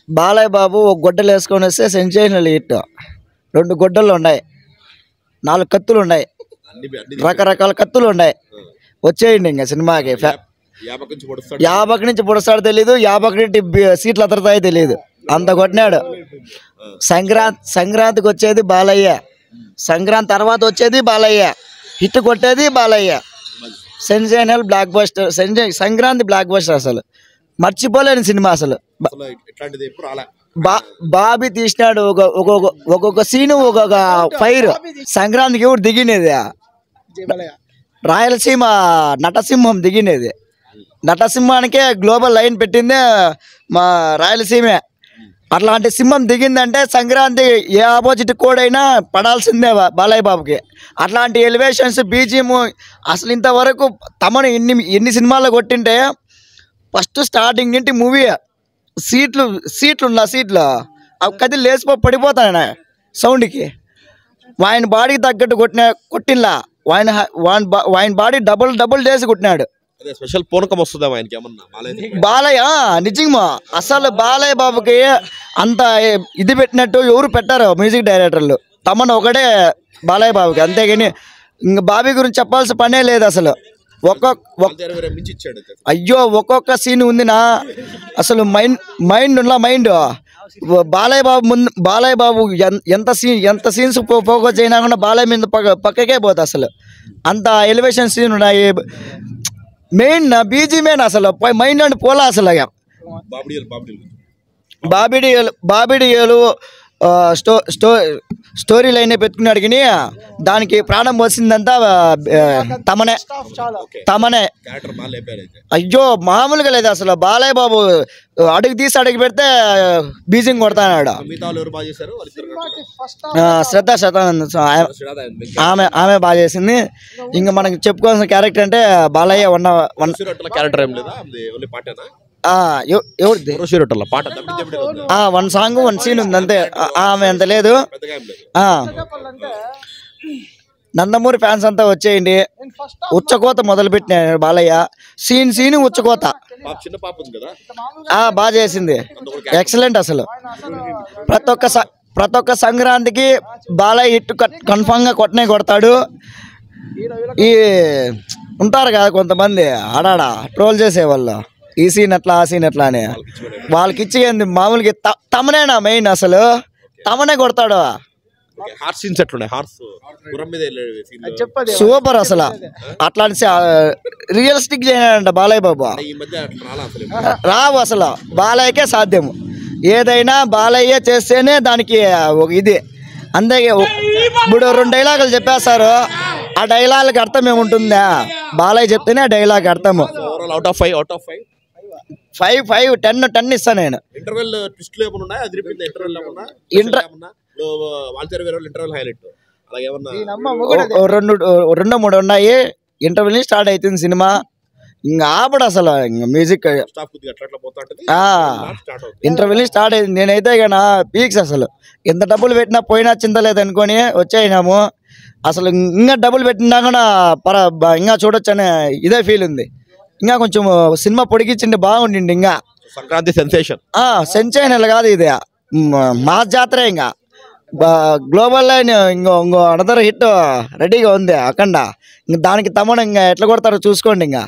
బాలయ్య బాబు ఒక గొడ్డలు వేసుకొని వస్తే సెన్సేషనల్ హిట్. 2 గొడ్డలు ఉన్నాయి, 4 కత్తులు ఉన్నాయి, రకరకాల కత్తులు ఉన్నాయి. వచ్చేయండి ఇంకా సినిమాకి. 50 నుంచి పొడుస్తాడో తెలీదు, 50 నుంచి సీట్లు అతరుతాయో తెలియదు, అంత కొట్టినాడు. సంక్రాంతికి వచ్చేది బాలయ్య, సంక్రాంతి తర్వాత వచ్చేది బాలయ్య, హిట్ కొట్టేది Balayya. Sensational block buster, Sankranti block buster, అసలు మర్చిపోలేని సినిమా. అసలు బాబీ తీసినాడు ఒక్కొక్క సీను, ఒక్కొక్క ఫైర్. సంక్రాంతికి ఎవరు దిగినది? రాయలసీమ నటసింహం దిగినది. నటసింహానికే గ్లోబల్ లైన్ పెట్టిందే మా రాయలసీమే. అట్లాంటి సింహం దిగిందంటే సంక్రాంతి ఏ ఆపోజిట్ కోడైనా పడాల్సిందే బాలయ్య బాబుకి. అట్లాంటి ఎలివేషన్స్, బీజిఎం అసలు ఇంతవరకు తమను ఎన్ని సినిమాల్లో కొట్టింటే ఫస్ట్ స్టార్టింగ్ నుండి మూవీ సీట్లు అవి కదిలి లేచిపో పడిపోతాయి సౌండ్కి. ఆయన బాడీకి తగ్గట్టు కొట్టినలా, ఆయన బాడీ డబుల్ చేసి కొట్టినాడు. స్పెషల్ పూనకం వస్తుందా ఆయనకి ఏమన్నా? బాలయ్య నిజంగా అసలు బాలయ్య బాబుకి అంత ఇది పెట్టినట్టు ఎవరు పెట్టారు మ్యూజిక్ డైరెక్టర్లు. తమను ఒకటే బాలయ్య బాబుకి, అంతేగాని ఇంకా బాబీ గురించి చెప్పాల్సిన పనే లేదు అసలు. అయ్యో ఒక్కొక్క సీన్ ఉందినా అసలు మైండ్ బాలయ్య బాబు ఎంత సీన్స్ ఫోకస్ అయినా కూడా బాలయ్య మీద పక్కకే పోతుంది. అసలు అంత ఎలివేషన్ సీన్ ఉన్నాయి. మెయిన్ బీజిఎం అసలు మైండ్ అండ్ పోలా. అసలు బాబిడియలు స్టోరీ లైన్ పెట్టుకున్నాడు, కానీ దానికి ప్రాణం వచ్చిందంతా తమనే. అయ్యో మామూలుగా లేదు అసలు. బాలయ్య బాబు అడుగు తీసి అడుగు పెడితే బీజింగ్ కొడతాడు. శ్రద్ధ ఆమె బాగా చేసింది. ఇంకా మనకి చెప్పుకోవాల్సిన క్యారెక్టర్ అంటే Balayya character one song 1 scene ఉంది అంతే. ఆమె అంత లేదు. నందమూరి ఫ్యాన్స్ అంతా వచ్చేయండి. ఉచ్చకోత మొదలు పెట్టిన బాలయ్య, సీన్ ఉచ్చకోత బాగా చేసింది. ఎక్సలెంట్ అసలు. ప్రతి ఒక్క సంక్రాంతికి బాలయ్య హిట్ కన్ఫామ్ గా కొడతాడు. ఈ ఉంటారు కదా కొంతమంది ఆడాడ ట్రోల్ చేసేవాళ్ళు, ఈ సీన్ ఎట్లా ఆ సీన్ ఎట్లా అని. వాళ్ళకి ఇచ్చేయండి మామూలుగా తమనేనా మెయిన్. అసలు తమనే కొడతాడు. సూపర్ అసలు. అట్లాంటి రియలిస్టిక్ చేయనంట బాలయ్య బాబు. రావు అసలు, బాలయ్యకే సాధ్యము. ఏదైనా బాలయ్య చేస్తేనే దానికి ఒక ఇది. అంతే. ఇప్పుడు 2 డైలాగులు చెప్పేస్తారు, ఆ డైలాగ్కి అర్థం ఏముంటుందా? బాలయ్య చెప్తేనే ఆ డైలాగ్ అర్థము. 5 10 ఇస్తాను నేను. రెండు మూడు ఉన్నాయి. ఇంటర్వెల్ నుంచి స్టార్ట్ అవుతుంది సినిమా. ఇంకా ఆపడు అసలు. ఇంకా మ్యూజిక్ ఇంటర్వెల్ నుంచి స్టార్ట్ అయింది. నేనైతే ఇక నా పీక్స్ అసలు. ఎంత డబ్బులు పెట్టినా పోయినా చింతలేదు అనుకొని వచ్చేయినాము. అసలు ఇంకా డబ్బులు పెట్టినా కూడా ఇంకా చూడొచ్చు అనే ఇదే ఫీల్ ఉంది. ఇంకా కొంచెం సినిమా పొడిగించింది బాగుండింది. ఇంకా సంక్రాంతి సెన్సేషనల్ కాదు ఇది, మా జాతర. ఇంకా గ్లోబల్ లైన్ ఇంకో అనదర్ హిట్ రెడీగా ఉంది అఖండ. ఇంక దానికి తమ్ముడు ఇంకా ఎట్లా కొడతారో చూసుకోండి. ఇంకా